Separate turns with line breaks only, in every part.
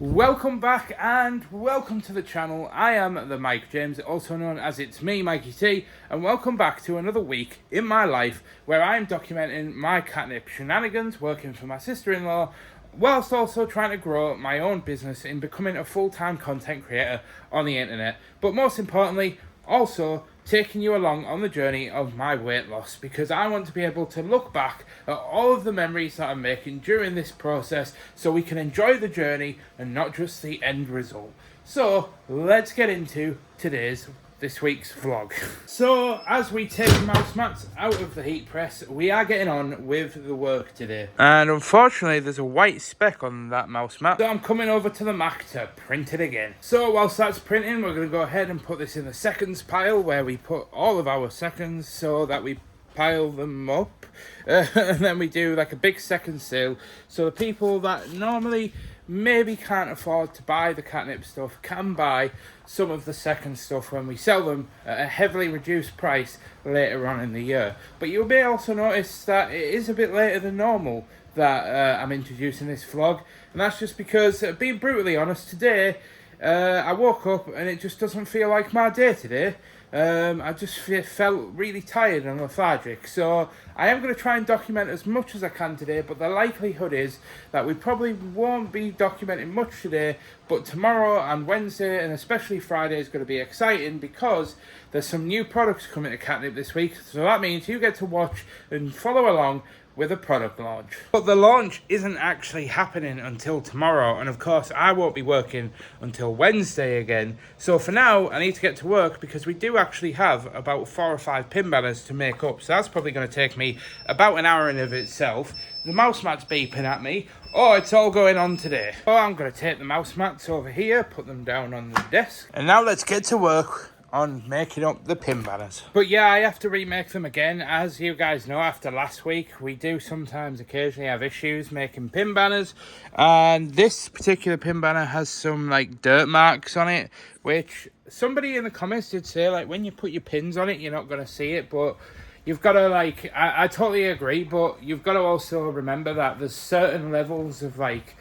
Welcome back and welcome to the channel. I am the Mike James, also known as It's Me, Mikey T, and welcome back to another week in my life where I am documenting my Catnip shenanigans, working for my sister-in-law, whilst also trying to grow my own business in becoming a full-time content creator on the internet. But most importantly, also taking you along on the journey of my weight loss, because I want to be able to look back at all of the memories that I'm making during this process so we can enjoy the journey and not just the end result. So let's get into this week's vlog. So as we take mouse mats out of the heat press, we are getting on with the work today. And unfortunately there's a white speck on that mouse mat, so I'm coming over to the Mac to print it again. So whilst that's printing, we're going to go ahead and put this in the seconds pile where we put all of our seconds so that we pile them up. And then we do like a big second sale, so the people that normally maybe can't afford to buy the Catnip stuff can buy some of the second stuff when we sell them at a heavily reduced price later on in the year. But you'll be also notice that it is a bit later than normal that I'm introducing this vlog, and that's just because, being brutally honest, today I woke up and it just doesn't feel like my day today. I just felt really tired and lethargic, so I am going to try and document as much as I can today, but the likelihood is that we probably won't be documenting much today, but tomorrow and Wednesday and especially Friday is going to be exciting because there's some new products coming to Catnip this week, so that means you get to watch and follow along with a product launch. But the launch isn't actually happening until tomorrow, and of course I won't be working until Wednesday again. So for now I need to get to work because we do actually have about 4 or 5 pin banners to make up, so that's probably going to take me about an hour in of itself. The mouse mat's beeping at me. Oh, it's all going on today. Oh, I'm going to take the mouse mats over here, put them down on the desk, and now let's get to work on making up the pin banners. But yeah, I have to remake them again. As you guys know, after last week, we do sometimes occasionally have issues making pin banners, and this particular pin banner has some like dirt marks on it, which somebody in the comments did say, like, when you put your pins on it you're not going to see it, but you've got to, like, I totally agree, but you've got to also remember that there's certain levels of like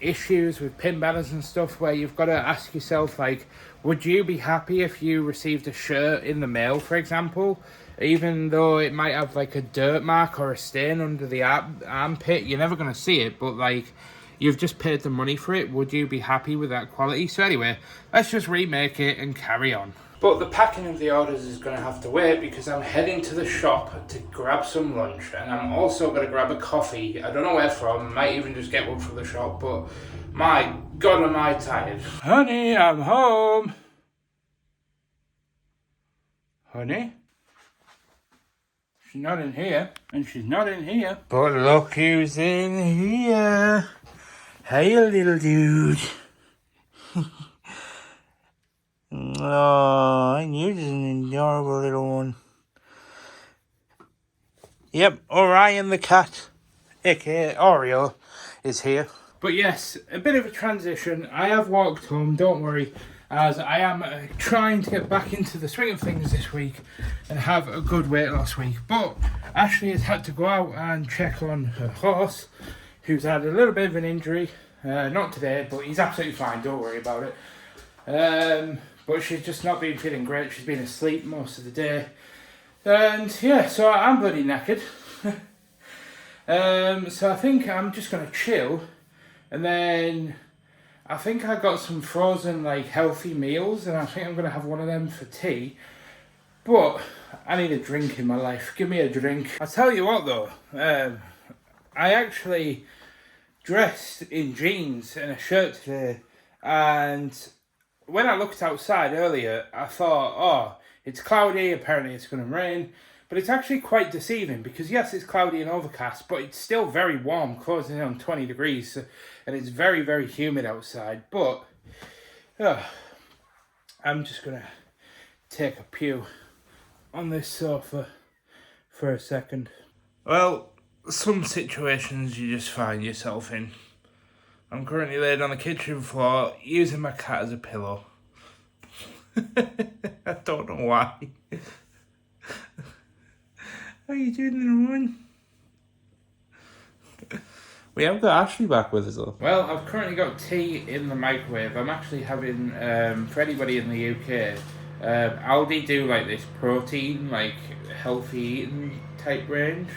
issues with pin banners and stuff where you've got to ask yourself, like, would you be happy if you received a shirt in the mail, for example, even though it might have like a dirt mark or a stain under the armpit? You're never going to see it, but like, you've just paid the money for it. Would you be happy with that quality? So anyway, let's just remake it and carry on. But the packing of the orders is going to have to wait because I'm heading to the shop to grab some lunch, and I'm also going to grab a coffee. I don't know where from, I might even just get one from the shop, but my God, am I tired. Honey, I'm home. Honey? She's not in here, and she's not in here. But look who's in here. Hey, little dude. Oh, you're just an adorable little one. Yep, Orion the cat, aka Oreo, is here. But yes, a bit of a transition. I have walked home, don't worry, as I am trying to get back into the swing of things this week and have a good weight loss week. But Ashley has had to go out and check on her horse, who's had a little bit of an injury. Not today, but he's absolutely fine, don't worry about it. But she's just not been feeling great. She's been asleep most of the day. And yeah, so I'm bloody knackered. So I think I'm just going to chill. And then I think I got some frozen, like, healthy meals, and I think I'm going to have one of them for tea. But I need a drink in my life. Give me a drink. I tell you what though, I actually dressed in jeans and a shirt today, and when I looked outside earlier, I thought, oh, it's cloudy, apparently it's going to rain. But it's actually quite deceiving because, yes, it's cloudy and overcast, but it's still very warm, closing in on 20 degrees. And it's very, very humid outside. But I'm just going to take a pew on this sofa for a second. Well, some situations you just find yourself in. I'm currently laid on the kitchen floor using my cat as a pillow. I don't know why. How are you doing, little one? We have got Ashley back with us though. Well, I've currently got tea in the microwave. I'm actually having, for anybody in the UK, Aldi do like this protein, like healthy eating type range.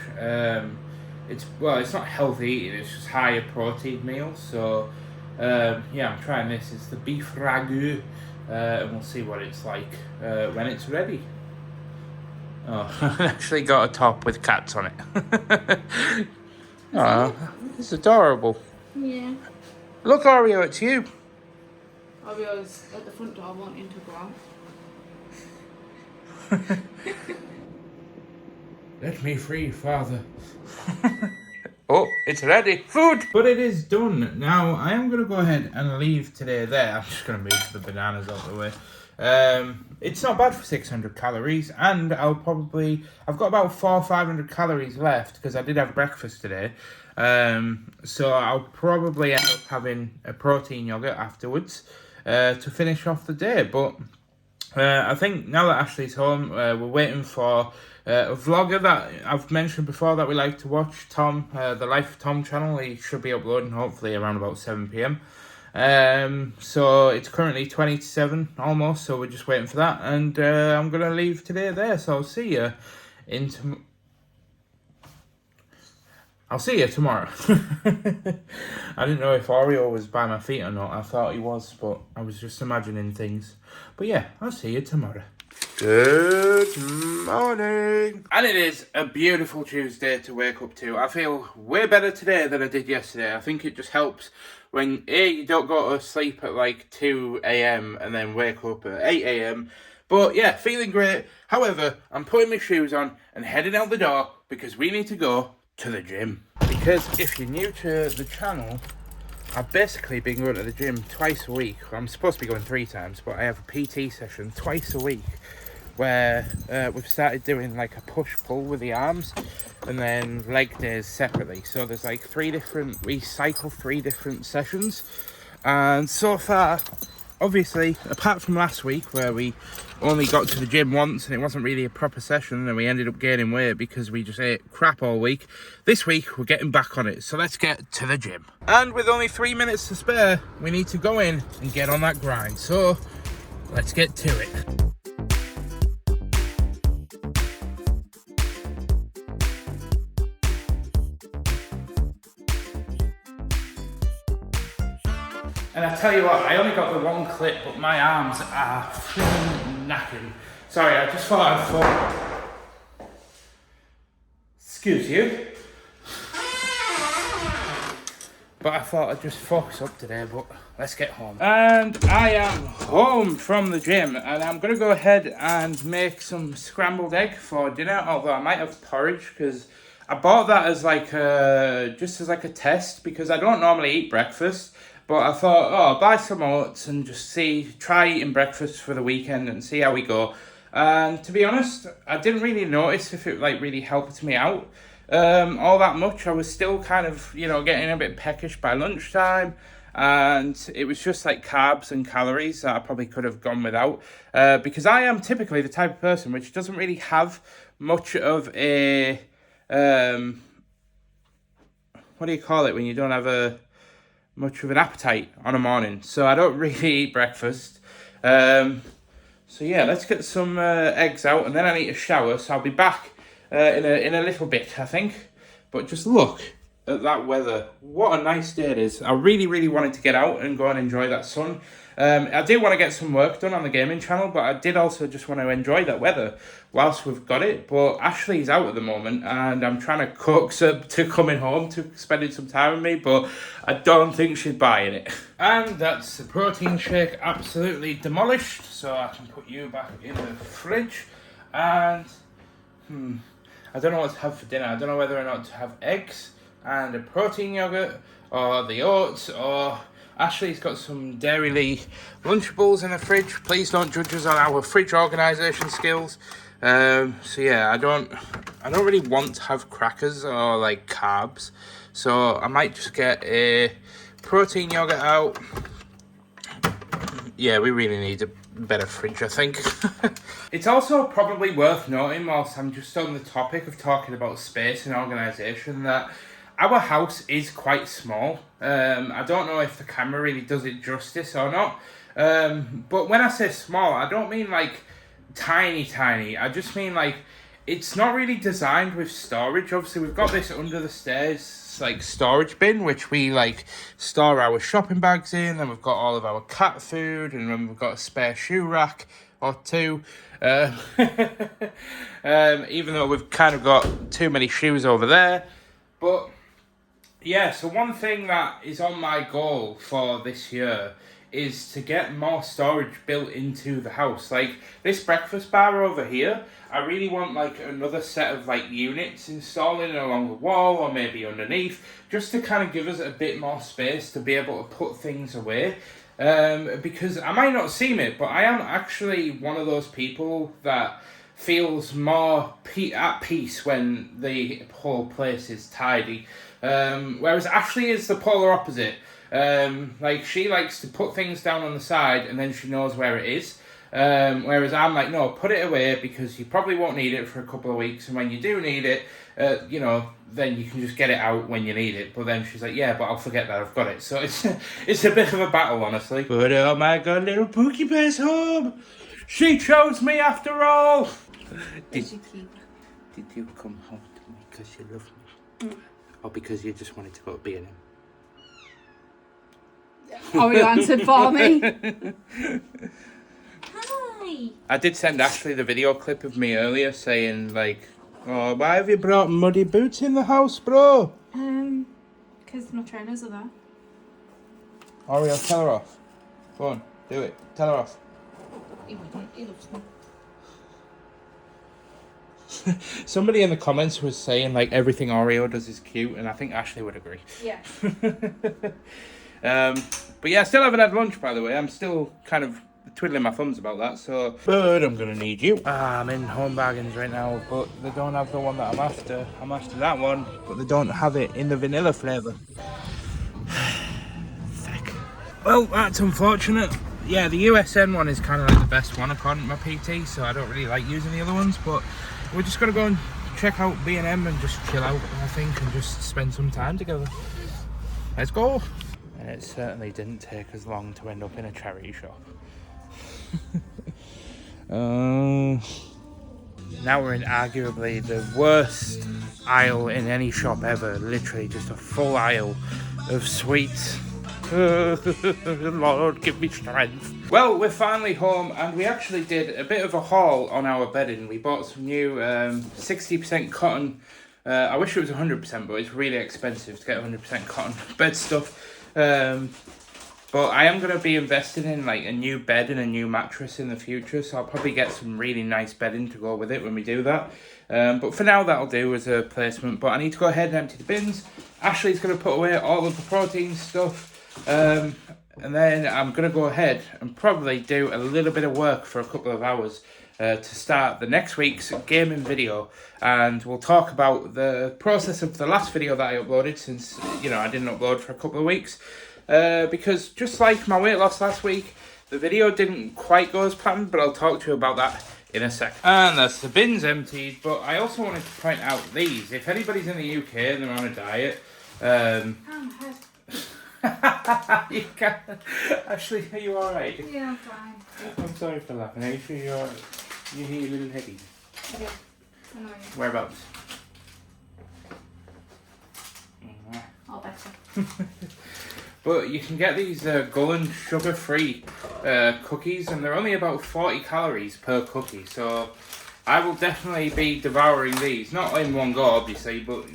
It's not healthy eating, it's just higher protein meals. So, yeah, I'm trying this. It's the beef ragu, and we'll see what it's like when it's ready. Oh, I actually got a top with cats on it. Oh, it's adorable.
Yeah.
Look, Oreo, it's you.
Oreo's at the front door wanting to go out.
Let me free, Father. Oh, it's ready. Food! But it is done. Now, I am going to go ahead and leave today there. I'm just going to move the bananas out of the way. It's not bad for 600 calories, and I've got about 400 or 500 calories left because I did have breakfast today. So I'll probably end up having a protein yogurt afterwards to finish off the day. But I think now that Ashley's home, we're waiting for a vlogger that I've mentioned before that we like to watch, Tom, the Life of Tom channel. He should be uploading hopefully around about 7 p.m. So it's currently 20 to 7 almost, so we're just waiting for that, and I'm gonna leave today there, so I'll see you tomorrow. I didn't know if Oreo was by my feet or not. I thought he was, but I was just imagining things. But yeah, I'll see you tomorrow. Good morning. And it is a beautiful Tuesday to wake up to. I feel way better today than I did yesterday. I think it just helps when you don't go to sleep at like 2 a.m. and then wake up at 8 a.m. But yeah, feeling great. However, I'm putting my shoes on and heading out the door because we need to go to the gym. Because if you're new to the channel, I've basically been going to the gym twice a week. I'm supposed to be going 3 times, but I have a PT session twice a week where we've started doing like a push-pull with the arms and then leg days separately. So there's like we cycle 3 different sessions. And so far, obviously, apart from last week where we only got to the gym once and it wasn't really a proper session and we ended up gaining weight because we just ate crap all week, this week we're getting back on it. So let's get to the gym. And with only 3 minutes to spare, we need to go in and get on that grind. So let's get to it. And I tell you what, I only got the 1 clip, but my arms are freaking knackered. Sorry, I just thought I'd fall. Excuse you. But I thought I'd just focus up today, but let's get home. And I am home from the gym, and I'm going to go ahead and make some scrambled egg for dinner, although I might have porridge, because I bought that as like just as like a test, because I don't normally eat breakfast. But I thought, I'll buy some oats and just try eating breakfast for the weekend and see how we go. And to be honest, I didn't really notice if it like really helped me out all that much. I was still kind of, getting a bit peckish by lunchtime. And it was just like carbs and calories that I probably could have gone without. Because I am typically the type of person which doesn't really have much of a, what do you call it when you don't have much of an appetite on a morning, so I don't really eat breakfast. So yeah, let's get some eggs out and then I need a shower, so I'll be back in a little bit, I think. But just look at that weather. What a nice day it is. I really wanted to get out and go and enjoy that sun. I did want to get some work done on the gaming channel, but I did also just want to enjoy that weather whilst we've got it. But Ashley's out at the moment and I'm trying to coax her to coming home to spending some time with me, but I don't think she's buying it. And that's the protein shake absolutely demolished, so I can put you back in the fridge. And I don't know what to have for dinner. I don't know whether or not to have eggs and a protein yogurt or the oats, or Ashley's got some Dairy Lunchables in the fridge. Please don't judge us on our fridge organisation skills. So yeah, I don't really want to have crackers or like carbs, so I might just get a protein yogurt out. Yeah, we really need a better fridge, I think. It's also probably worth noting, whilst I'm just on the topic of talking about space and organisation, that our house is quite small. I don't know if the camera really does it justice or not. But when I say small, I don't mean like tiny. I just mean like it's not really designed with storage. Obviously, we've got this under the stairs like storage bin, which we like store our shopping bags in. Then we've got all of our cat food, and then we've got a spare shoe rack or two. Even though we've kind of got too many shoes over there. But yeah, so one thing that is on my goal for this year is to get more storage built into the house. Like this breakfast bar over here, I really want like another set of like units installing along the wall or maybe underneath, just to kind of give us a bit more space to be able to put things away. Because I might not seem it, but I am actually one of those people that feels more at peace when the whole place is tidy. Whereas Ashley is the polar opposite. Like she likes to put things down on the side and then she knows where it is. Whereas I'm like, no, put it away because you probably won't need it for a couple of weeks, and when you do need it, then you can just get it out when you need it. But then she's like, yeah, but I'll forget that I've got it. So it's a bit of a battle, honestly. But oh my god, little Pookie Bear's home. She chose me after all. Did you come home to me because you love me? Or because you just wanted to go to B&M?
Oh, you answered for me.
Hi.
I did send Ashley the video clip of me earlier saying like, oh, why have you brought muddy boots in the house, bro?
Because my trainers are there.
Oreo, tell her off. Go on, do it. Tell her off.
He wouldn't. He loves me.
Somebody in the comments was saying like everything Oreo does is cute, and I think Ashley would agree.
Yeah.
But yeah, I still haven't had lunch, by the way. I'm still kind of twiddling my thumbs about that, so... But I'm gonna need you. I'm in Home Bargains right now, but they don't have the one that I'm after. I'm after that one, but they don't have it in the vanilla flavour. Thick. Well, that's unfortunate. Yeah, the USN one is kind of like the best one according to my PT, so I don't really like using the other ones, but we're just gonna go and check out B&M and just chill out, I think, and just spend some time together. Let's go. And it certainly didn't take as long to end up in a charity shop. Now we're in arguably the worst aisle in any shop ever. Literally just a full aisle of sweets. Lord, give me strength. Well, we're finally home, and we actually did a bit of a haul on our bedding. We bought some new 60% cotton. I wish it was 100%, but it's really expensive to get 100% cotton bed stuff. But I am going to be investing in like a new bed and a new mattress in the future, so I'll probably get some really nice bedding to go with it when we do that. But for now, that'll do as a placement. But I need to go ahead and empty the bins. Ashley's going to put away all of the protein stuff. And then I'm going to go ahead and probably do a little bit of work for a couple of hours to start the next week's gaming video. And we'll talk about the process of the last video that I uploaded, since, I didn't upload for a couple of weeks. Because just like my weight loss last week, the video didn't quite go as planned, but I'll talk to you about that in a second. And that's the bins emptied, but I also wanted to point out these. If anybody's in the UK and they're on a diet, you can't. Ashley, are you alright?
Yeah, I'm fine.
I'm sorry for laughing. Are you sure you're alright? You hear your little heady?
Yeah. I know you.
Whereabouts?
All better.
But you can get these Gullen sugar-free cookies, and they're only about 40 calories per cookie, so I will definitely be devouring these. Not in one go, obviously, but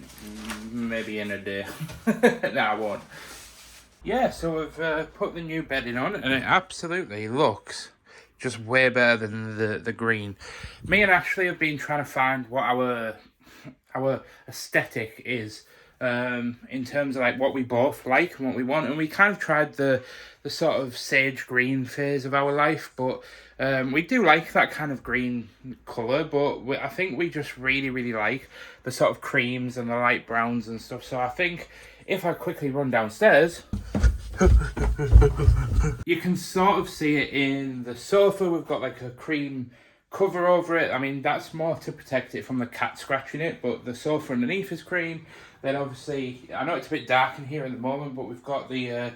maybe in a day. No, I won't. Yeah, so we've put the new bedding on, and it absolutely looks just way better than the green. Me and Ashley have been trying to find what our aesthetic is. In terms of like what we both like and what we want, and we kind of tried the sort of sage green phase of our life, but we do like that kind of green colour, but I think we just really like the sort of creams and the light browns and stuff. So I think if I quickly run downstairs, you can sort of see it in the sofa. We've got like a cream cover over it. I mean, that's more to protect it from the cat scratching it, but the sofa underneath is cream. Then obviously, I know it's a bit dark in here at the moment, but we've got the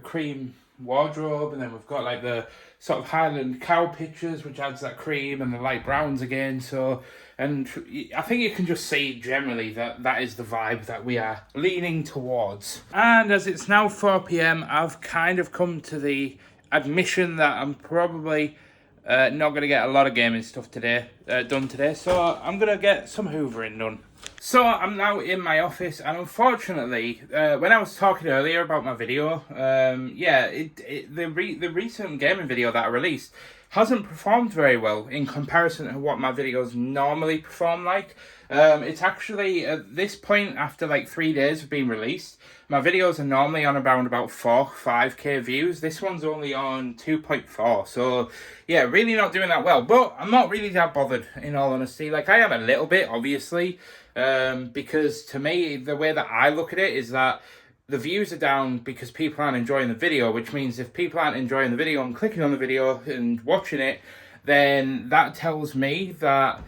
cream wardrobe, and then we've got like the sort of Highland cow pictures, which adds that cream, and the light browns again. So, and I think you can just see generally that that is the vibe that we are leaning towards. And as it's now 4 p.m, I've kind of come to the admission that I'm probably not going to get a lot of gaming stuff today done today, so I'm going to get some hoovering done. So I'm now in my office, and unfortunately, when I was talking earlier about my video, the recent gaming video that I released hasn't performed very well in comparison to what my videos normally perform like. It's actually, at this point, after like 3 days of being released, my videos are normally on around about 5k views. This one's only on 2.4, so yeah, really not doing that well. But I'm not really that bothered, in all honesty. Like, I am a little bit, obviously, because to me, the way that I look at it is that the views are down because people aren't enjoying the video, which means if people aren't enjoying the video and clicking on the video and watching it, then that tells me that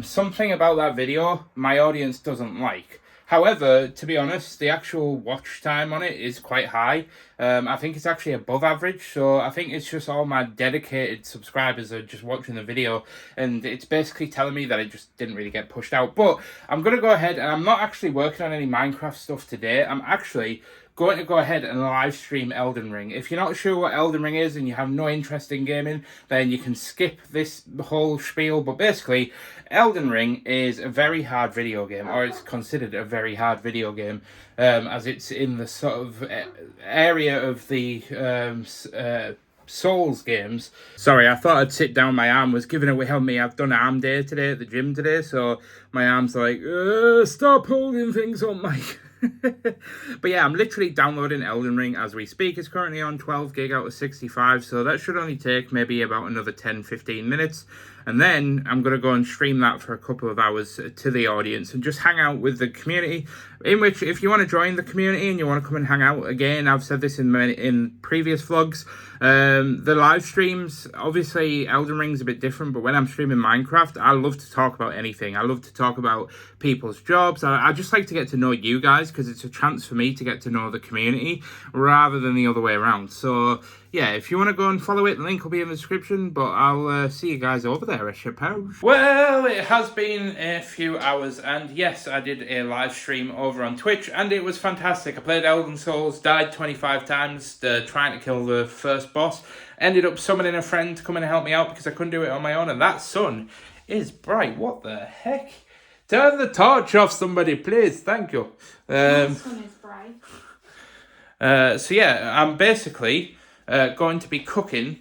something about that video my audience doesn't like. However, to be honest, the actual watch time on it is quite high. I think it's actually above average, so I think it's just all my dedicated subscribers are just watching the video, and it's basically telling me that it just didn't really get pushed out. But I'm going to go ahead, and I'm not actually working on any Minecraft stuff today. I'm actually going to go ahead and live stream Elden Ring. If you're not sure what Elden Ring is and you have no interest in gaming, then you can skip this whole spiel. But basically, Elden Ring is a very hard video game, or it's considered a very hard video game, as it's in the sort of area of the Souls games. Sorry, I thought I'd sit down. My arm was giving away on me. I've done arm day today at the gym today, so my arm's like, stop holding things on, Mike. But yeah, I'm literally downloading Elden Ring as we speak. It's currently on 12 gig out of 65, so that should only take maybe about another 10-15 minutes. And then I'm going to go and stream that for a couple of hours to the audience and just hang out with the community. In which, if you want to join the community and you want to come and hang out, again, I've said this in previous vlogs, the live streams, obviously Elden Ring's a bit different, but when I'm streaming Minecraft, I love to talk about anything. I love to talk about people's jobs. I just like to get to know you guys, because it's a chance for me to get to know the community rather than the other way around. So yeah, if you want to go and follow it, the link will be in the description, but I'll see you guys over there, I suppose. Well, it has been a few hours, and yes, I did a live stream over on Twitch, and it was fantastic. I played Elden Souls, died 25 times trying to kill the first boss, ended up summoning a friend to come and help me out because I couldn't do it on my own, and that sun is bright. What the heck? Turn the torch off, somebody, please. Thank you.
The sun is bright.
So yeah, I'm basically going to be cooking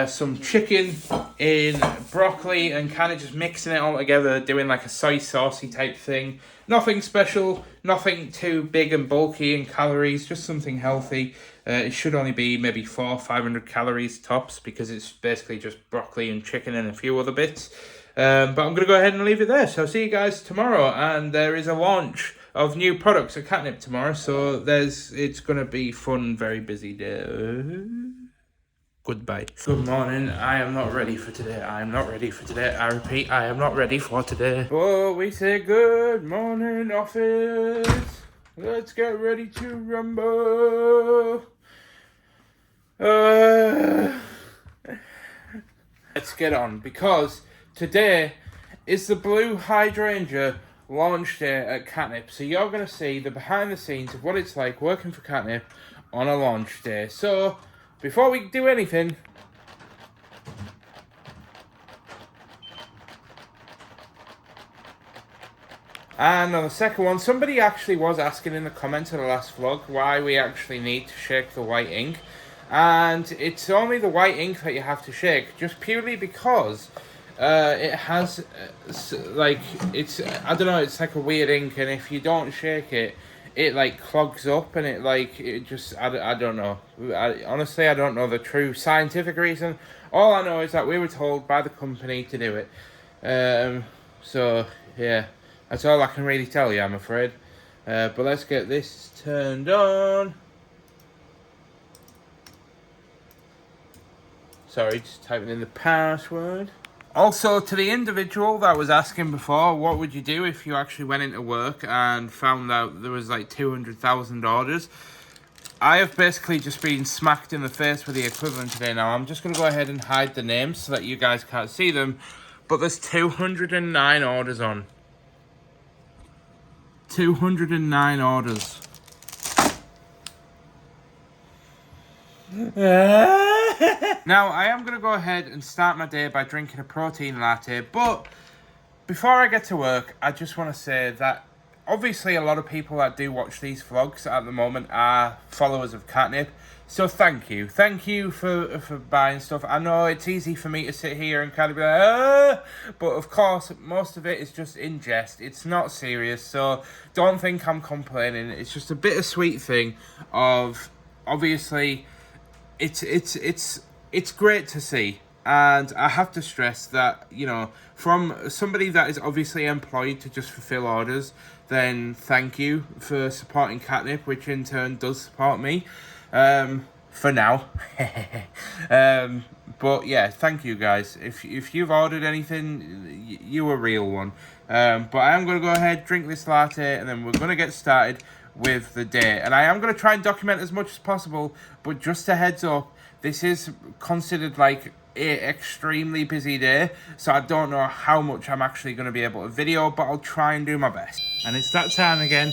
some chicken in broccoli and kind of just mixing it all together, doing like a soy saucy type thing. Nothing special, nothing too big and bulky in calories, just something healthy. It should only be maybe 400-500 calories tops, because it's basically just broccoli and chicken and a few other bits. But I'm going to go ahead and leave it there. So I'll see you guys tomorrow, and there is a launch of new products at Catnip tomorrow, so it's going to be fun, very busy day. Goodbye. Good morning. I am not ready for today. I am not ready for today. I repeat, I am not ready for today. Oh, we say good morning, office. Let's get ready to rumble. Let's get on, because today is the Blue Hydrangea launch day at Catnip. So you're going to see the behind the scenes of what it's like working for Catnip on a launch day. So before we do anything, and on the second one, somebody actually was asking in the comments of the last vlog why we actually need to shake the white ink. And it's only the white ink that you have to shake, just purely because it has, like, it's, I don't know, it's like a weird ink, and if you don't shake it, it like clogs up, and it just, I don't know. Honestly, I don't know the true scientific reason. All I know is that we were told by the company to do it. So, yeah, that's all I can really tell you, I'm afraid. But let's get this turned on. Sorry, just typing in the password. Also, to the individual that was asking before, what would you do if you actually went into work and found out there was like 200,000 orders? I have basically just been smacked in the face with the equivalent today. Now, I'm just going to go ahead and hide the names so that you guys can't see them. But there's 209 orders on. 209 orders. Now, I am going to go ahead and start my day by drinking a protein latte. But before I get to work, I just want to say that obviously a lot of people that do watch these vlogs at the moment are followers of Catnip. So thank you. Thank you for buying stuff. I know it's easy for me to sit here and kind of be like, ah! But of course, most of it is just in jest. It's not serious. So don't think I'm complaining. It's just a bittersweet thing of, obviously, it's great to see. And I have to stress that, you know, from somebody that is obviously employed to just fulfill orders, then thank you for supporting Catnip, which in turn does support me, for now. But yeah, thank you guys. If you've ordered anything, you're a real one. But I am going to go ahead, drink this latte, and then we're going to get started with the day. And I am going to try and document as much as possible, but just a heads up, this is considered like an extremely busy day, so I don't know how much I'm actually going to be able to video, but I'll try and do my best. And it's that time again.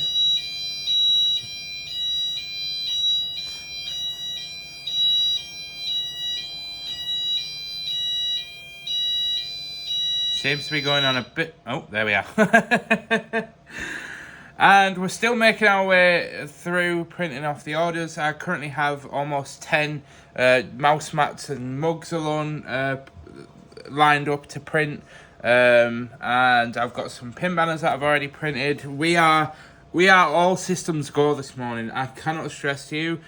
Seems to be going on a bit. Oh, there we are. And we're still making our way through printing off the orders. I currently have almost 10 mouse mats and mugs alone lined up to print. And I've got some pin banners that I've already printed. We are all systems go this morning. I cannot stress to you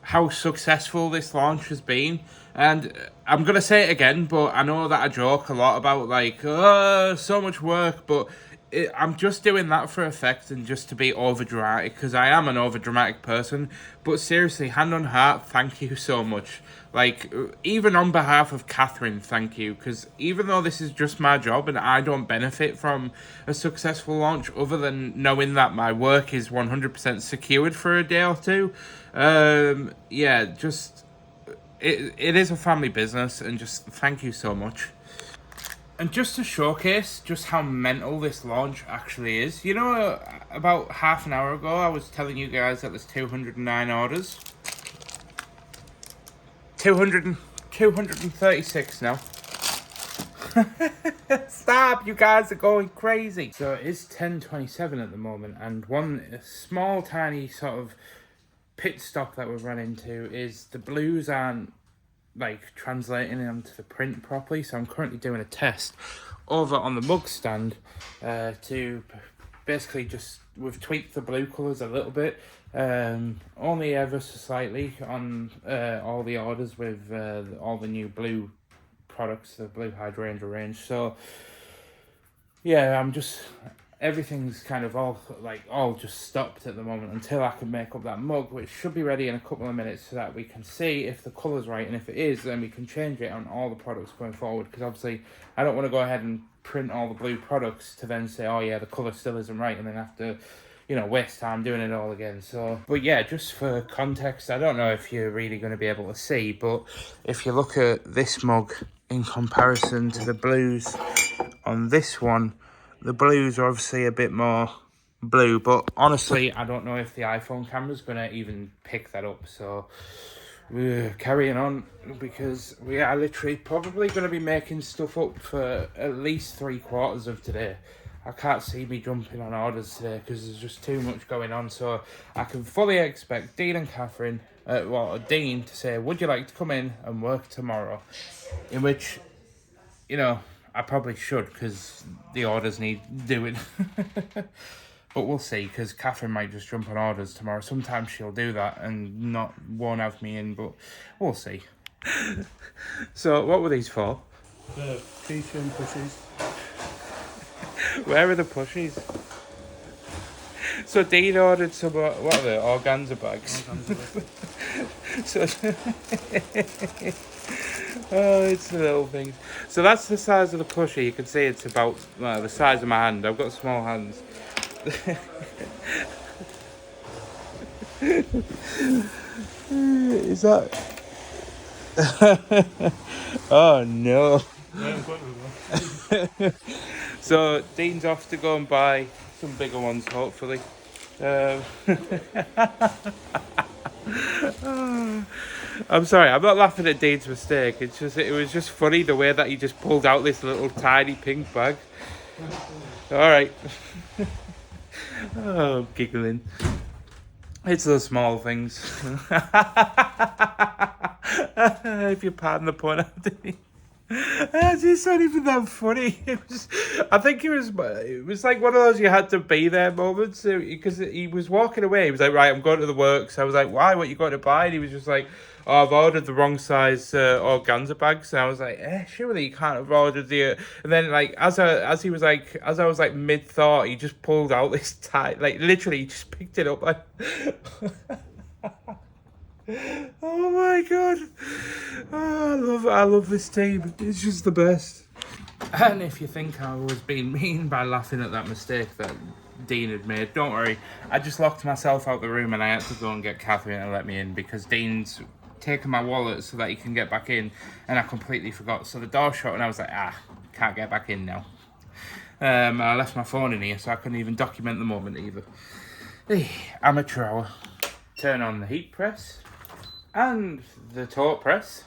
how successful this launch has been. And I'm going to say it again, but I know that I joke a lot about like, oh, so much work, but I'm just doing that for effect and just to be overdramatic, because I am an overdramatic person. But seriously, hand on heart, thank you so much. Like, even on behalf of Catherine, thank you, because even though this is just my job and I don't benefit from a successful launch other than knowing that my work is 100% secured for a day or two, yeah, just it is a family business, and just thank you so much. And just to showcase just how mental this launch actually is, you know, about half an hour ago, I was telling you guys that there's 209 orders. 236 now. Stop, you guys are going crazy. So it is 10:27 at the moment, and one small tiny sort of pit stop that we've run into is the blues aren't like translating onto the print properly, so I'm currently doing a test over on the mug stand to basically just, we've tweaked the blue colours a little bit, only ever so slightly on all the orders with all the new blue products, the blue hydrangea range. So yeah, everything's kind of all just stopped at the moment until I can make up that mug, which should be ready in a couple of minutes, so that we can see if the colour's right, and if it is, then we can change it on all the products going forward, because obviously I don't want to go ahead and print all the blue products to then say, oh yeah, the colour still isn't right, and then have to, you know, waste time doing it all again. So, but yeah, just for context, I don't know if you're really going to be able to see, but if you look at this mug in comparison to the blues on this one, the blues are obviously a bit more blue, but honestly, I don't know if the iPhone camera's going to even pick that up. So we're carrying on, because we are literally probably going to be making stuff up for at least 3/4 of today. I can't see me jumping on orders today because there's just too much going on. So I can fully expect Dean and Catherine, Dean to say, would you like to come in and work tomorrow? In which, you know, I probably should, because the orders need doing. But we'll see, because Catherine might just jump on orders tomorrow. Sometimes she'll do that and won't have me in, but we'll see. So what were these for?
The keychain pushies.
Where are the plushies? So Dean ordered some, what are they, organza bags?
Organza bags.
So, Oh, it's the little things. So that's the size of the plushie. You can see it's about the size of my hand. I've got small hands. Is that? Oh no. So Dean's off to go and buy some bigger ones, hopefully. I'm sorry, I'm not laughing at Dean's mistake. It was just funny the way that he just pulled out this little tiny pink bag. All right. Oh, giggling. It's the small things. If you pardon the pun, Anthony. It's not even that funny. I think it was like one of those you had to be there moments, because he was walking away. He was like, right, I'm going to the works. I was like, why? What you got to buy? And he was just like, oh, I've ordered the wrong size organza bags. And I was like, surely you can't have ordered the. And then like as I was like mid thought, he just pulled out this like literally he just picked it up. Like, oh my god. Oh, I love this team. It's just the best. And if you think I was being mean by laughing at that mistake that Dean had made, don't worry. I just locked myself out the room and I had to go and get Catherine to let me in because Dean's taken my wallet so that he can get back in, and I completely forgot. So the door shut and I was like, can't get back in now. I left my phone in here so I couldn't even document the moment either. Amateur hour. Turn on the heat press and the torque press,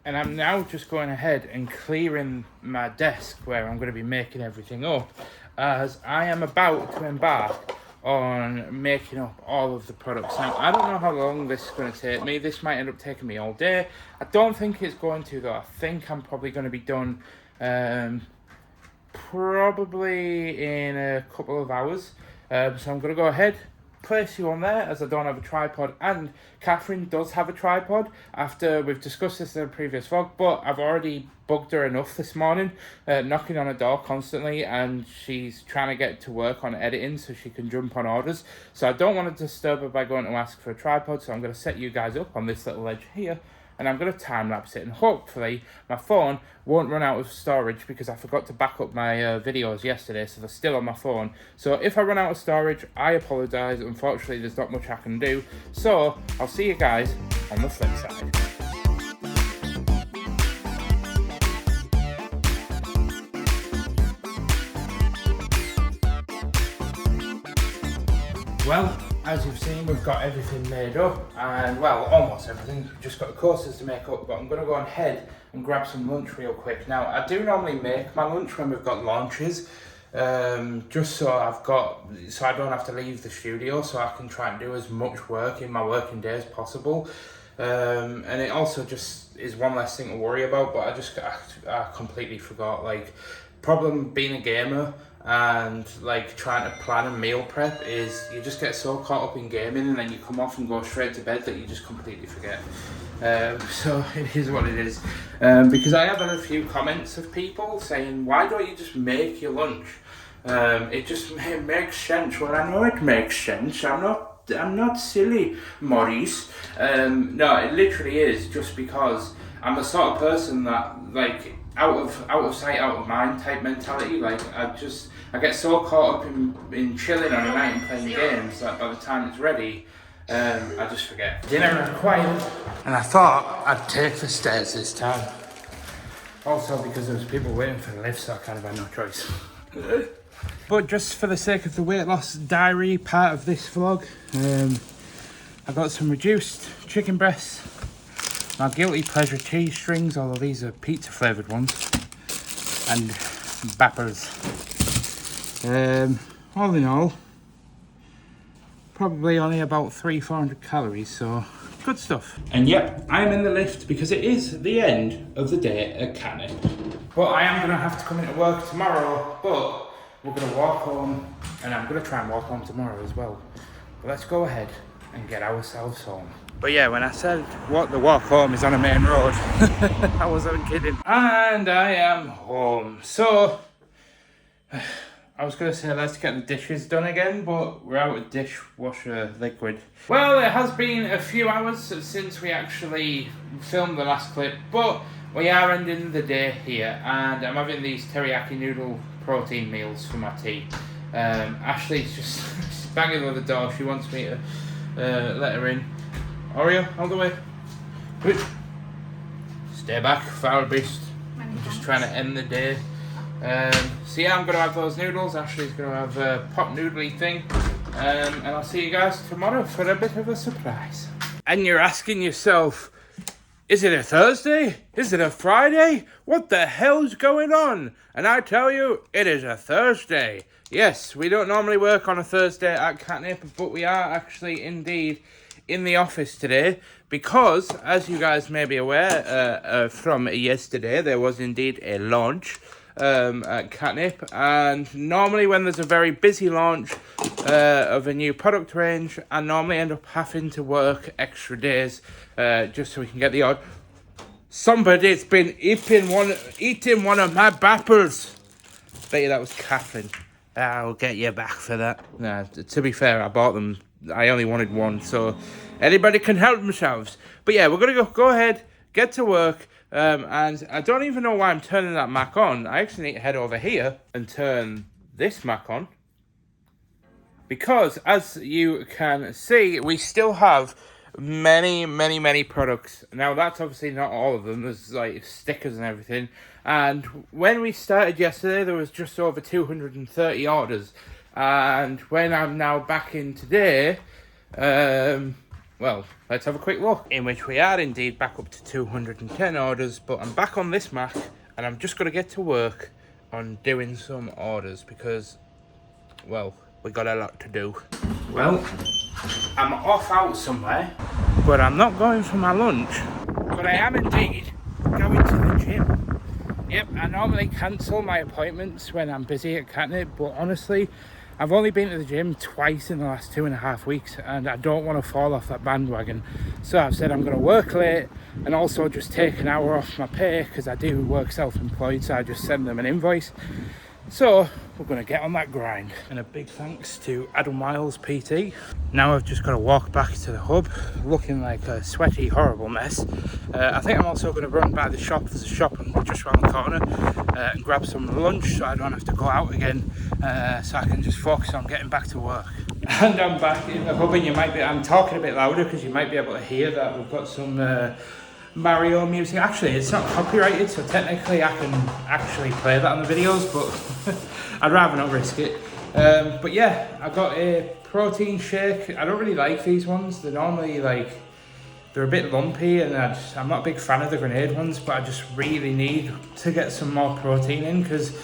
and I'm now just going ahead and clearing my desk where I'm going to be making everything up, as I am about to embark on making up all of the products. Now, I don't know how long this is going to take me. This might end up taking me all day. I don't think it's going to, though. I think I'm probably going to be done probably in a couple of hours. So I'm going to go ahead, place you on there, as I don't have a tripod, and Catherine does have a tripod after we've discussed this in a previous vlog, but I've already bugged her enough this morning, knocking on her door constantly, and she's trying to get to work on editing so she can jump on orders. So I don't want to disturb her by going to ask for a tripod, so I'm going to set you guys up on this little edge here, and I'm going to time lapse it, and hopefully my phone won't run out of storage, because I forgot to back up my videos yesterday, so they're still on my phone. So if I run out of storage, I apologise. Unfortunately, there's not much I can do. So I'll see you guys on the flip side. Well, as you've seen, we've got everything made up, and well, almost everything. We've just got the courses to make up, but I'm going to go ahead and grab some lunch real quick. Now, I do normally make my lunch when we've got launches, just so I don't have to leave the studio, so I can try and do as much work in my working day as possible. And it also just is one less thing to worry about, but I completely forgot. Like, problem being a gamer and like trying to plan a meal prep is you just get so caught up in gaming, and then you come off and go straight to bed that you just completely forget. So it is what it is, because I have had a few comments of people saying, why don't you just make your lunch? It just makes sense. Well, I know it makes sense. I'm not silly, Maurice. No, it literally is just because I'm the sort of person that, like, out of sight, out of mind type mentality. Like, I get so caught up in chilling on a night and playing games that by the time it's ready, I just forget. Dinner required. And I thought I'd take the stairs this time. Also because there was people waiting for the lift, so I kind of had no choice. But just for the sake of the weight loss diary part of this vlog, I got some reduced chicken breasts, my guilty pleasure cheese strings, although these are pizza flavoured ones, and bappers. All in all, probably only about 300-400 calories, so good stuff. And yep, I'm in the lift because it is the end of the day at Catnip. But I am going to have to come into work tomorrow, but we're going to walk home, and I'm going to try and walk home tomorrow as well. But let's go ahead and get ourselves home. But yeah, when I said the walk home is on a main road, I wasn't kidding. And I am home. So I was going to say let's get the dishes done again, but we're out of dishwasher liquid. Well, it has been a few hours since we actually filmed the last clip, but we are ending the day here, and I'm having these teriyaki noodle protein meals for my tea. Ashley's just she's banging on the door. She wants me to let her in. Oreo, out the way. Stay back, foul beast. I'm just trying to end the day. So yeah, I'm going to have those noodles. Ashley's going to have a pot noodly thing. And I'll see you guys tomorrow for a bit of a surprise. And you're asking yourself, is it a Thursday? Is it a Friday? What the hell's going on? And I tell you, it is a Thursday. Yes, we don't normally work on a Thursday at Catnip, but we are actually indeed in the office today because, as you guys may be aware from yesterday, there was indeed a launch at Catnip, and normally when there's a very busy launch of a new product range, I normally end up having to work extra days just so we can get the odd. Somebody's been eating one of my bapples. Bet you that was Catherine. I'll get you back for that. Nah, to be fair, I bought them. I only wanted one, so anybody can help themselves. But yeah, we're gonna go ahead, get to work. And I don't even know why I'm turning that Mac on. I actually need to head over here and turn this Mac on. Because, as you can see, we still have many products. Now, that's obviously not all of them. There's, like, stickers and everything. And when we started yesterday, there was just over 230 orders. And when I'm now back in today, well, let's have a quick look. In which we are indeed back up to 210 orders, but I'm back on this Mac and I'm just going to get to work on doing some orders because, well, we got a lot to do. Well, I'm off out somewhere, but I'm not going for my lunch. But I am indeed going to the gym. Yep, I normally cancel my appointments when I'm busy at Catnip, but honestly, I've only been to the gym twice in the last 2.5 weeks and I don't want to fall off that bandwagon. So I've said I'm going to work late and also just take an hour off my pay because I do work self-employed, so I just send them an invoice. So we're going to get on that grind. And a big thanks to Adam Miles PT. Now I've just got to walk back to the hub looking like a sweaty, horrible mess. I think I'm also going to run by the shop. There's a shop just around the corner and grab some lunch so I don't have to go out again, so I can just focus on getting back to work. And I'm back in the hub, and I'm talking a bit louder because you might be able to hear that we've got some Mario music. Actually, it's not copyrighted, so technically I can actually play that on the videos, but I'd rather not risk it. But yeah, I got a protein shake. I don't really like these ones. They're normally they're a bit lumpy, and I'm not a big fan of the grenade ones, but I just really need to get some more protein in because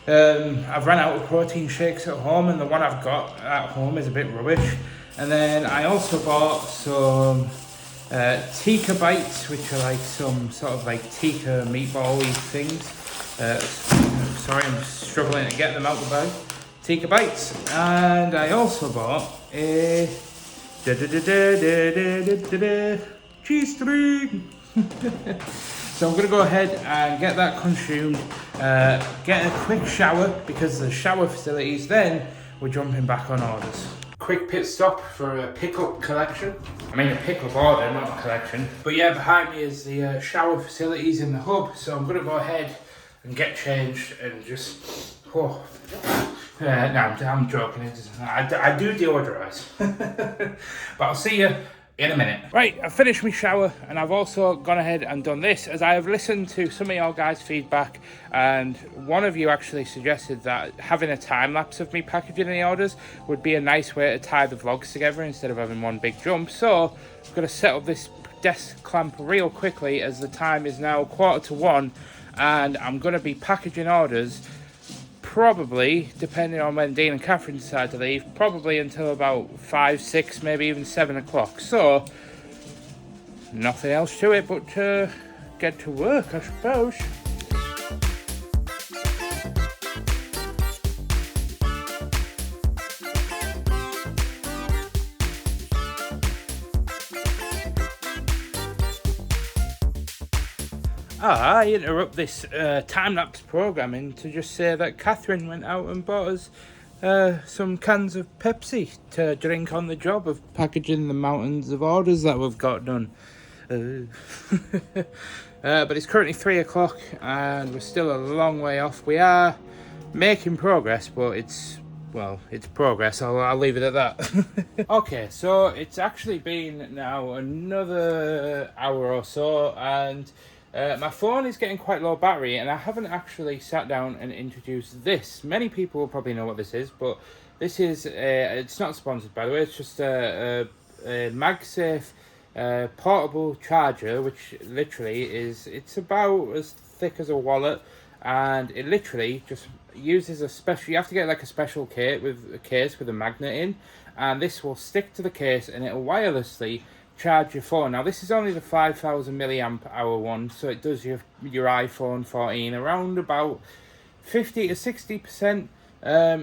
I've run out of protein shakes at home, and the one I've got at home is a bit rubbish. And then I also bought some tikka bites, which are like some sort of like tikka meatball-y things. Sorry, I'm struggling to get them out the bag. Tikka bites. And I also bought a cheese string. So I'm going to go ahead and get that consumed, get a quick shower because the shower facilities, then we're jumping back on orders. Quick pit stop for a pickup collection. I mean a pickup order, not a collection. But yeah, behind me is the shower facilities in the hub, so I'm going to go ahead and get changed and just... no, I'm joking. I do deodorize. But I'll see you in a minute. Right, I've finished my shower and I've also gone ahead and done this as I have listened to some of your guys' feedback, and one of you actually suggested that having a time lapse of me packaging the orders would be a nice way to tie the vlogs together instead of having one big jump. So I'm going to set up this desk clamp real quickly as the time is now 1:45 and I'm going to be packaging orders probably, depending on when Dean and Catherine decide to leave, probably until about 5, 6, maybe even 7 o'clock. So, nothing else to it but get to work, I suppose. I interrupt this time-lapse programming to just say that Catherine went out and bought us some cans of Pepsi to drink on the job of packaging the mountains of orders that we've got done. But it's currently 3 o'clock and we're still a long way off. We are making progress, but it's progress. I'll leave it at that. Okay, so it's actually been now another hour or so, and my phone is getting quite low battery, and I haven't actually sat down and introduced this. Many people will probably know what this is, but this is it's not sponsored, by the way. It's just a MagSafe portable charger, which literally it's about as thick as a wallet, and it literally just uses a special, you have to get like a special case with a magnet in, and this will stick to the case and it'll wirelessly charge your phone. Now this is only the 5,000 milliamp hour one, so it does your iPhone 14 around about 50 to 60%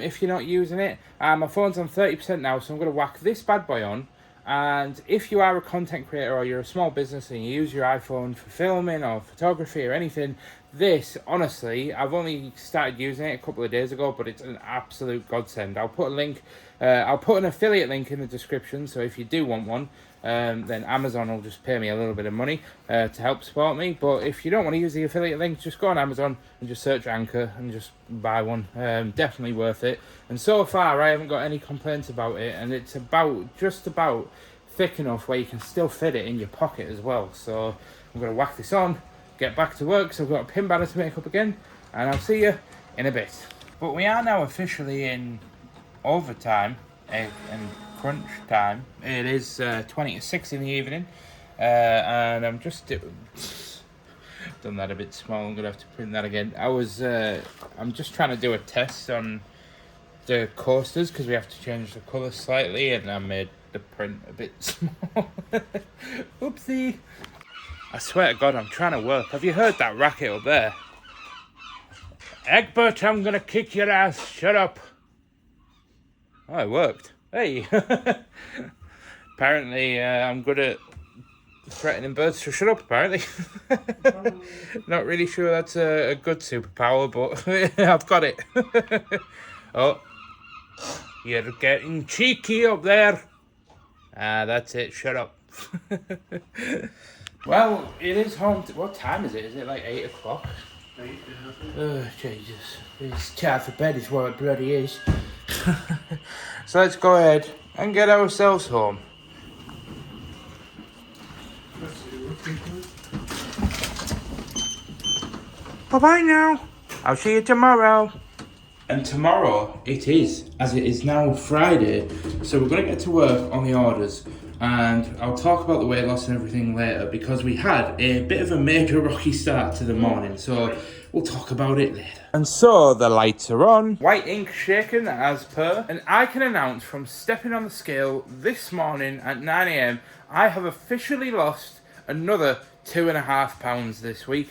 if you're not using it. My phone's on 30% now, so I'm going to whack this bad boy on. And if you are a content creator or you're a small business and you use your iPhone for filming or photography or anything, this, honestly, I've only started using it a couple of days ago, but it's an absolute godsend. I'll put a link, I'll put an affiliate link in the description, so if you do want one, then Amazon will just pay me a little bit of money to help support me. But if you don't want to use the affiliate link, just go on Amazon and just search Anchor and just buy one. Definitely worth it. And so far I haven't got any complaints about it, and it's just about thick enough where you can still fit it in your pocket as well. So I'm going to whack this on, get back to work, so I've got a pin banner to make up again, and I'll see you in a bit. But we are now officially in overtime and crunch time. It is 20 to 6 in the evening, and I'm just done that a bit small. I'm gonna have to print that again. I'm just trying to do a test on the coasters because we have to change the colour slightly, and I made the print a bit small. Oopsie. I swear to God, I'm trying to work. Have you heard that racket up there? Egbert, I'm gonna kick your ass. Shut up. Oh, it worked. Hey. Apparently, I'm good at threatening birds to shut up, apparently. Not really sure that's a good superpower, but I've got it. Oh, you're getting cheeky up there. That's it. Shut up. Well, it is home. What time is it? Is it like 8 o'clock?
8, yeah.
Oh, Jesus. It's time for bed is what it bloody is. So let's go ahead and get ourselves home. Bye-bye now. I'll see you tomorrow. And tomorrow it is, as it is now Friday, so we're going to get to work on the orders, and I'll talk about the weight loss and everything later because we had a bit of a major rocky start to the morning, so we'll talk about it later. And so the lights are on, white ink shaken as per, and I can announce from stepping on the scale this morning at 9 AM, I have officially lost another 2.5 pounds this week.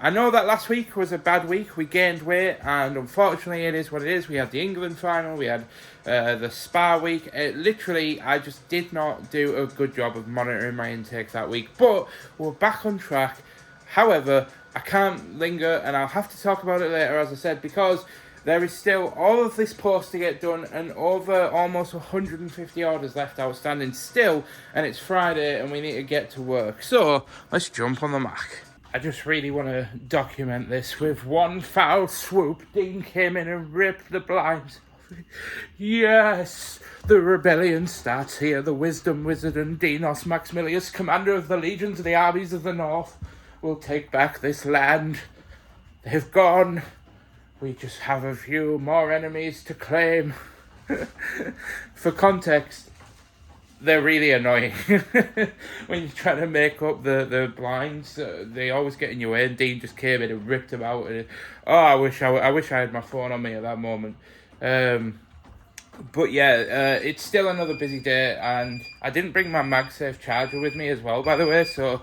I know that last week was a bad week. We gained weight, and unfortunately it is what it is. We had the England final, we had the Spa week. Literally, I just did not do a good job of monitoring my intake that week. But we're back on track. However, I can't linger, and I'll have to talk about it later, as I said, because there is still all of this post to get done and over almost 150 orders left outstanding still, and it's Friday and we need to get to work. So, let's jump on the Mac. I just really want to document this with one foul swoop. Dean came in and ripped the blinds off. Yes, the rebellion starts here. The wisdom wizard and Dinos Maximilius, commander of the legions of the armies of the north, will take back this land. They've gone. We just have a few more enemies to claim. For context, they're really annoying. When you're trying to make up the blinds, they always get in your way, and Dean just came in and ripped them out. And, I wish I had my phone on me at that moment. But yeah, it's still another busy day, and I didn't bring my MagSafe charger with me as well, by the way, so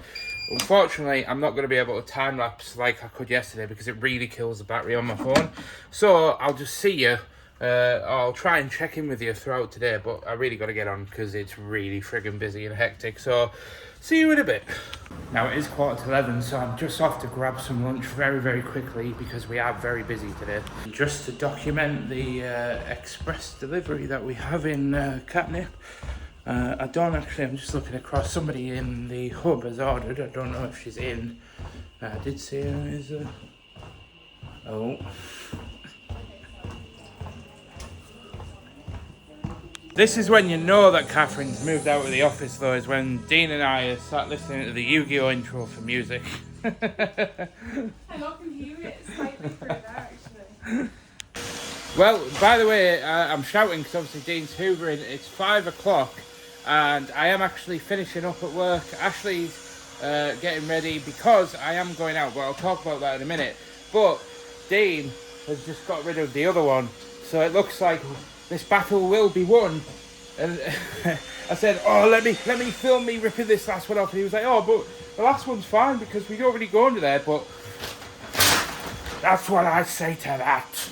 unfortunately I'm not going to be able to time lapse like I could yesterday because it really kills the battery on my phone. So I'll just see you. I'll try and check in with you throughout today, but I really got to get on because it's really friggin' busy and hectic. So See you in a bit. Now it is 11:15, so I'm just off to grab some lunch very, very quickly because we are very busy today. Just to document the express delivery that we have in Catnip. I don't actually, I'm just looking across, somebody in the hub has ordered, I don't know if she's in. I did see her, is there? Oh. This is when you know that Catherine's moved out of the office though, is when Dean and I are sat listening to the Yu-Gi-Oh intro for music.
I not can hear it, it's slightly through there actually.
Well, by the way, I'm shouting because obviously Dean's hoovering. It's 5 o'clock and I am actually finishing up at work. Ashley's getting ready because I am going out, but I'll talk about that in a minute. But Dean has just got rid of the other one, so it looks like this battle will be won. And I said, oh, let me film me ripping this last one off. And he was like, oh, but the last one's fine because we don't really go under there. But that's what I say to that.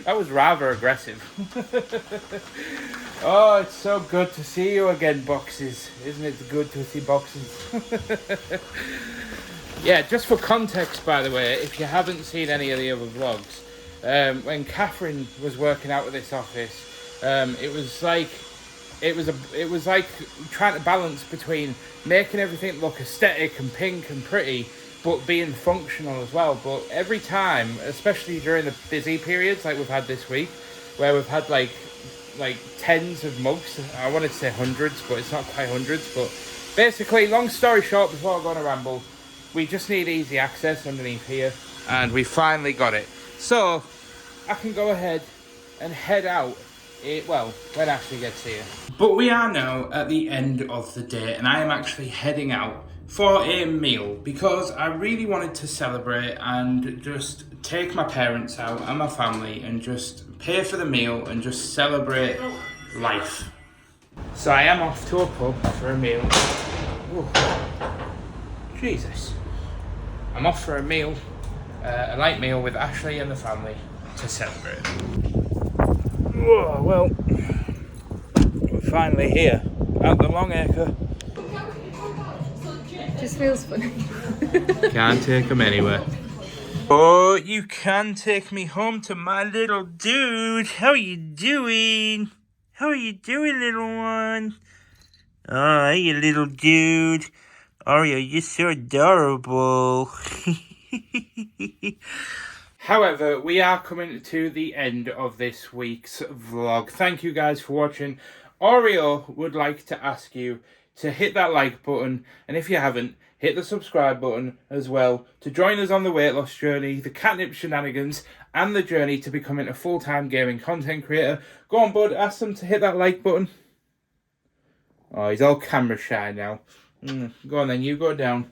That was rather aggressive. Oh, it's so good to see you again, boxes. Isn't it good to see boxes? Yeah, just for context, by the way, if you haven't seen any of the other vlogs, when Catherine was working out of this office, it was like trying to balance between making everything look aesthetic and pink and pretty, but being functional as well. But every time, especially during the busy periods like we've had this week, where we've had like tens of mugs, I wanted to say hundreds, but it's not quite hundreds. But basically, long story short, before I go on a ramble, we just need easy access underneath here, and we finally got it. So I can go ahead and head out, when Ashley gets here. But we are now at the end of the day, and I am actually heading out for a meal because I really wanted to celebrate and just take my parents out and my family and just pay for the meal and just celebrate life. So I am off to a pub for a meal. Ooh. Jesus. I'm off for a meal, a light meal with Ashley and the family to celebrate. Whoa, well, we're finally here at the Long Acre.
Just feels funny.
Can't take them anywhere. Oh, you can take me home to my little dude. How you doing? How are you doing, little one? Oh, hey, you little dude. Oreo, you're so adorable. However, we are coming to the end of this week's vlog. Thank you guys for watching. Oreo would like to ask you to hit that like button, and if you haven't, hit the subscribe button as well to join us on the weight loss journey, the Catnip shenanigans, and the journey to becoming a full-time gaming content creator. Go on, bud, ask them to hit that like button. Oh, he's all camera shy now. Go on then, you go down.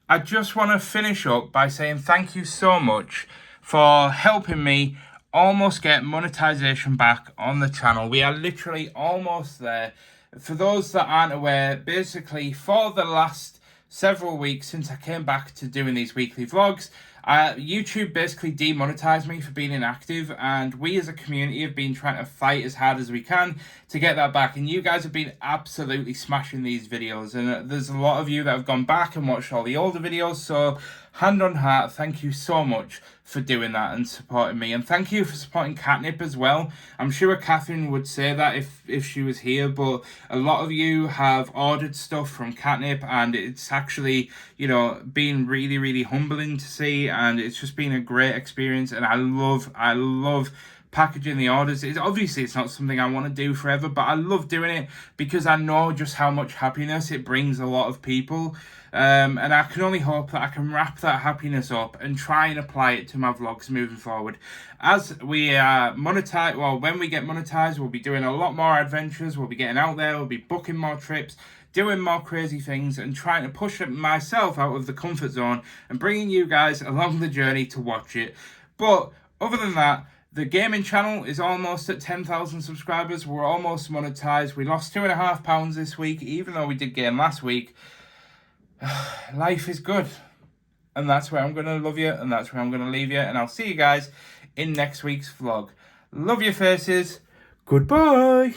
I just want to finish up by saying thank you so much for helping me almost get monetization back on the channel. We are literally almost there. For those that aren't aware, basically for the last several weeks since I came back to doing these weekly vlogs, YouTube basically demonetized me for being inactive, and we as a community have been trying to fight as hard as we can to get that back, and you guys have been absolutely smashing these videos, and there's a lot of you that have gone back and watched all the older videos, so hand on heart, thank you so much for doing that and supporting me, and thank you for supporting Catnip as well. I'm sure Catherine would say that if she was here, but a lot of you have ordered stuff from Catnip, and it's actually, you know, been really, really humbling to see, and it's just been a great experience, and I love packaging the orders. Obviously it's not something I want to do forever, but I love doing it because I know just how much happiness it brings a lot of people, and I can only hope that I can wrap that happiness up and try and apply it to my vlogs moving forward. As we monetize, well, when we get monetized, we'll be doing a lot more adventures, we'll be getting out there, we'll be booking more trips, doing more crazy things, and trying to push myself out of the comfort zone and bringing you guys along the journey to watch it. But other than that, the gaming channel is almost at 10,000 subscribers. We're almost monetized. We lost £2.5 this week, even though we did game last week. Life is good. And that's where I'm going to love you, and that's where I'm going to leave you. And I'll see you guys in next week's vlog. Love your faces. Goodbye.